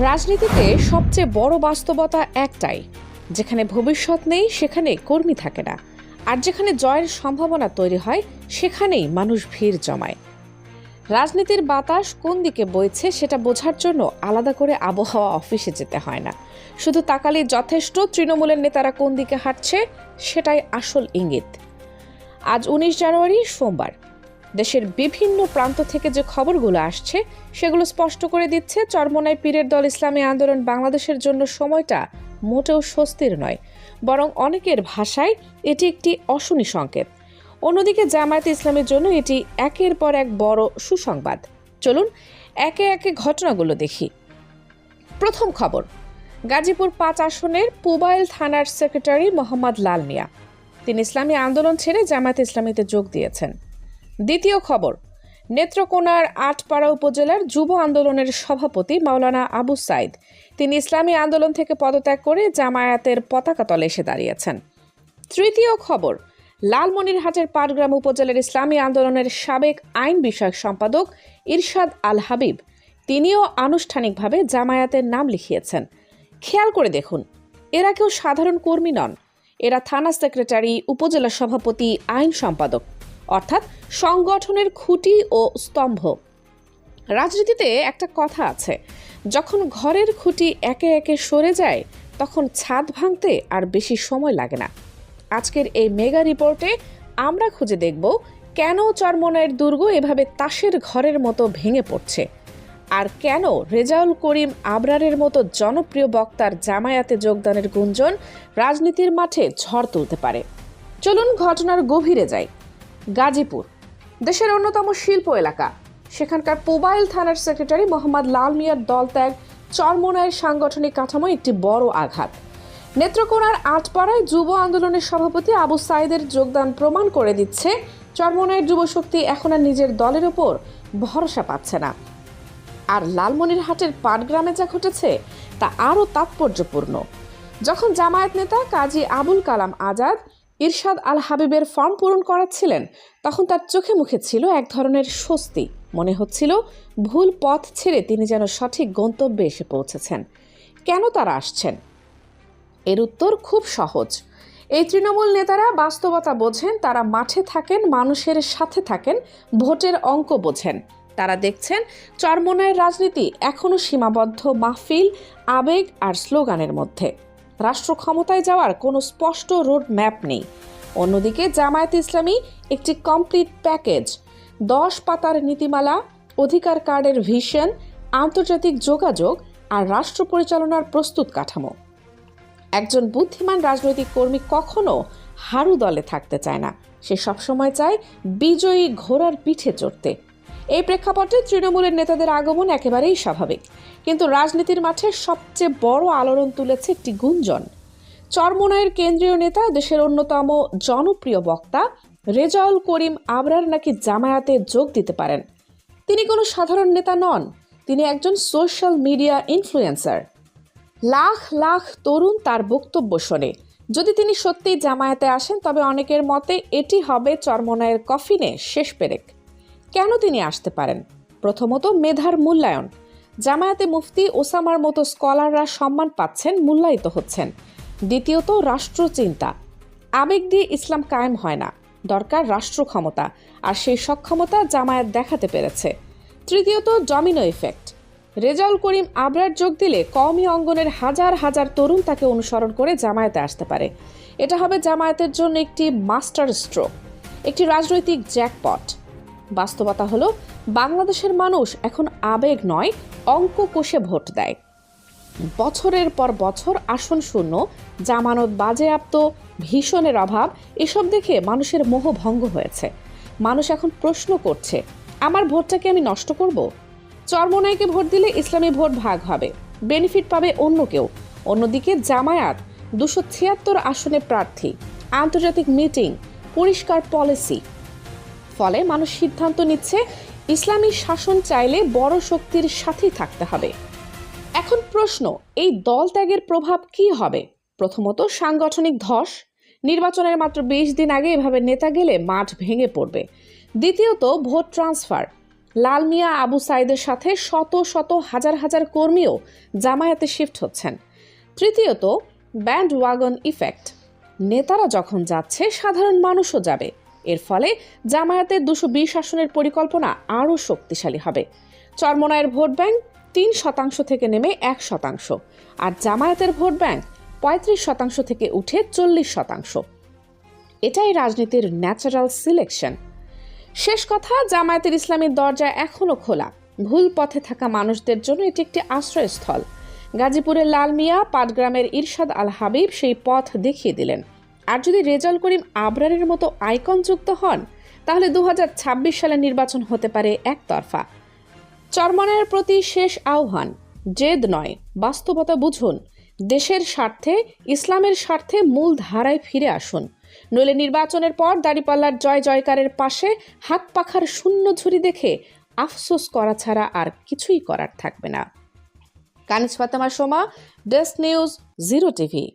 রাজনীতিতে সবচেয়ে বড় বাস্তবতা একটাই, যেখানে ভবিষ্যৎ নেই সেখানে কর্মী থাকে না, আর যেখানে জয়ের সম্ভাবনা তৈরি হয় সেখানেই মানুষ ভিড় জমায়। রাজনীতির বাতাস কোন দিকে বইছে সেটা বোঝার জন্য আলাদা করে আবহাওয়া অফিসে যেতে হয় না, শুধু তাকালেই যথেষ্ট তৃণমূলের নেতারা কোন দিকে হাঁটছে সেটাই আসল ইঙ্গিত। আজ 19 জানুয়ারি সোমবার। দেশের বিভিন্ন প্রান্ত থেকে যে খবরগুলো আসছে সেগুলো স্পষ্ট করে দিচ্ছে চরমোনাই পীরের দল ইসলামী আন্দোলন বাংলাদেশের জন্য সময়টা মোটেও স্বস্তির নয়, বরং অনেকের ভাষায় এটি একটি অশনি সংকেত। অন্যদিকে জামায়াতে ইসলামের জন্য এটি একের পর এক বড় সুসংবাদ। চলুন একে একে ঘটনাগুলো দেখি। প্রথম খবর, গাজীপুর 5 আসনের পুবাইল থানার সেক্রেটারি মোহাম্মদ লাল মিয়া, তিনি ইসলামী আন্দোলন ছেড়ে জামায়াতে ইসলামীতে যোগ দিয়েছেন। দ্বিতীয় খবর, নেত্রকোনার আটপাড়া উপজেলার যুব আন্দোলনের সভাপতি মাওলানা আবু সাইদ, তিনি ইসলামী আন্দোলন থেকে পদত্যাগ করে জামায়াতের পতাকা তলে এসে দাঁড়িয়েছেন। তৃতীয় খবর, লালমনিরহাটের পাটগ্রাম উপজেলার ইসলামী আন্দোলনের সাবেক আইন বিষয়ক সম্পাদক ইরশাদ আল হাবিব, তিনিও আনুষ্ঠানিকভাবে জামায়াতের নাম লিখিয়েছেন। খেয়াল করে দেখুন, এরা কেউ সাধারণ কর্মী নন, এরা থানা সেক্রেটারি, উপজেলা সভাপতি, আইন সম্পাদক, অর্থাৎ সংগঠনের খুঁটি ও স্তম্ভ। রাজনীতিতে একটা কথা আছে, যখন ঘরের খুঁটি একে একে সরে যায় তখন ছাদ ভাঙতে আর বেশি সময় লাগে না। আজকের এই মেগা রিপোর্টে আমরা খুঁজে দেখব কেন চরমোনাইয়ের দুর্গ এভাবে তাসের ঘরের মতো ভেঙে পড়ছে, আর কেন রেজাউল করিম আবরারের মতো জনপ্রিয় বক্তার জামায়াতে যোগদানের গুঞ্জন রাজনীতির মাঠে ঝড় তুলতে পারে। চলুন ঘটনার গভীরে যাই। গাজীপুর দেশের অন্যতম শিল্প এলাকা, সেখানকার পুবাইল থানার সেক্রেটারি মোহাম্মদ লাল মিয়ার দলত্যাগ চরমোনাইয়ের সাংগঠনিক কাঠামো একটি বড় আঘাত। নেত্রকোনার আটপাড়ায় যুব আন্দোলনের সভাপতি আবু সাইদের যোগদান প্রমাণ করে দিচ্ছে চরমোনাইয়ের যুবশক্তি এখন আর নিজের দলের ওপর ভরসা পাচ্ছে না। আর লালমনিরহাটের পাটগ্রামে যা ঘটেছে তা আরও তাৎপর্যপূর্ণ। যখন জামায়াত নেতা কাজী আবুল কালাম আজাদ ইরশাদ আল হাবিবের ফর্ম পূরণ করাচ্ছিলেন, তখন তার চোখে মুখে ছিল এক ধরনের স্বস্তি। মনে হচ্ছিল ভুল পথ ছেড়ে তিনি যেন সঠিক গন্তব্যে এসে পৌঁছেছেন। কেন তারা আসছেন? এর উত্তর খুব সহজ। এই তৃণমূল নেতারা বাস্তবতা বোঝেন, তারা মাঠে থাকেন, মানুষের সাথে থাকেন, ভোটের অঙ্ক বোঝেন। তারা দেখছেন চরমোনাইয়ের রাজনীতি এখনও সীমাবদ্ধ মাহফিল, আবেগ আর স্লোগানের মধ্যে। রাষ্ট্র ক্ষমতায় যাওয়ার কোনো স্পষ্ট রোড ম্যাপ নেই। অন্যদিকে জামায়াতে ইসলামী একটি কমপ্লিট প্যাকেজ, 10 পাতার নীতিমালা, অধিকার কার্ডের ভিশন, আন্তর্জাতিক যোগাযোগ আর রাষ্ট্র পরিচালনার প্রস্তুত কাঠামো। একজন বুদ্ধিমান রাজনৈতিক কর্মী কখনো হারু দলে থাকতে চায় না, সে সবসময় চায় বিজয়ী ঘোড়ার পিঠে চড়তে। এই প্রেক্ষাপটে তৃণমূলের নেতাদের আগমন একেবারেই স্বাভাবিক, কিন্তু রাজনীতির মাঠে সবচেয়ে বড় আলোড়ন তুলেছে একটি গুঞ্জন। চরমোনাইয়ের কেন্দ্রীয় নেতা, দেশের অন্যতম জনপ্রিয় বক্তা রেজাউল করিম আবরার নাকি জামায়াতে যোগ দিতে পারেন। তিনি কোনো সাধারণ নেতা নন, তিনি একজন social media influencer. Lakh lakh তরুণ তার বক্তব্য শোনে। যদি তিনি সত্যিই জামায়াতে আসেন তবে অনেকের মতে এটি হবে চরমোনাইয়ের কফিনে শেষ পেরেক। কেন তিনি আসতে পারেন? প্রথমত, মেধার মূল্যায়ন। জামায়াতে মুফতি ওসামার মতো স্কলাররা সম্মান পাচ্ছেন, মূল্যায়িত হচ্ছেন। দ্বিতীয়ত, রাষ্ট্রচিন্তা। আবেগ দিয়ে ইসলাম কায়েম হয় না, দরকার রাষ্ট্র ক্ষমতা, আর সেই সক্ষমতা জামায়াত দেখাতে পেরেছে। তৃতীয়ত, ডমিনো ইফেক্ট। রেজাউল করিম আবরার যোগ দিলে কওমি অঙ্গনের হাজার হাজার তরুণ তাকে অনুসরণ করে জামায়াতে আসতে পারে। এটা হবে জামায়াতের জন্য একটি মাস্টার স্ট্রোক, একটি রাজনৈতিক জ্যাকপট। বাস্তবতা হলো, বাংলাদেশের মানুষ এখন আবেগ নয়, অঙ্ক কষে ভোট দেয়। বছরের পর বছর আসন শূন্য, জামানত বাজেয়াপ্ত, ভীষণের অভাব, এসব দেখে মানুষের মোহ ভঙ্গ হয়েছে। মানুষ এখন প্রশ্ন করছে, আমার ভোটটাকে আমি নষ্ট করব? চরমোনাইকে ভোট দিলে ইসলামী ভোট ভাগ হবে, বেনিফিট পাবে অন্য কেউ। অন্যদিকে জামায়াত 276 আসনে প্রার্থী, আন্তর্জাতিক মিটিং, পরিষ্কার পলিসি। ফলে মানুষ সিদ্ধান্ত নিচ্ছে ইসলামী শাসন চাইলে বড় শক্তির সাথেই থাকতে হবে। এখন প্রশ্ন, এই দল ত্যাগের প্রভাব কি হবে? প্রথমত, সাংগঠনিক ধস। নির্বাচনের মাত্র 20 দিন আগে এভাবে নেতা গেলে মাঠ ভেঙে পড়বে। দ্বিতীয়ত, ভোট ট্রান্সফার। লাল মিয়া আবু সাইদের সাথে শত শত হাজার হাজার কর্মীও জামায়াতে শিফট হচ্ছেন। তৃতীয়ত, ব্যান্ড ওয়াগন ইফেক্ট। নেতারা যখন যাচ্ছে সাধারণ মানুষও যাবে। এর ফলে জামায়াতের 220 আসনের পরিকল্পনা আরও শক্তিশালী হবে। চরমোনাইয়ের ভোট ব্যাংক 3% থেকে নেমে 1%, আর জামায়াতের ভোট ব্যাংক 35% থেকে উঠে 40%। এটাই রাজনীতির ন্যাচারাল সিলেকশন। শেষ কথা, জামায়াতের ইসলামীর দরজা এখনো খোলা। ভুল পথে থাকা মানুষদের জন্য এটি একটি আশ্রয়স্থল। গাজীপুরের লাল মিয়া, পাটগ্রামের ইরশাদ আল হাবিব সেই পথ দেখিয়ে দিলেন। আর যদি রেজাউল করিম আবরারের মতো আইকন যুক্ত হন, তাহলে 2026 সালের নির্বাচন হতে পারে একতরফা। চরমোনাইয়ের প্রতি শেষ আহ্বান, জেদ নয়, বাস্তবতা বুঝুন। দেশের স্বার্থে, ইসলামের স্বার্থে মূল ধারায় ফিরে আসুন। নইলে নির্বাচনের পর দাঁড়িপাল্লার জয় জয়কারের পাশে হাত পাখার শূন্য ঝুড়ি দেখে আফসোস করা ছাড়া আর কিছুই করার থাকবে না। Kaniz Fatema Soma, desk news, 0 TV.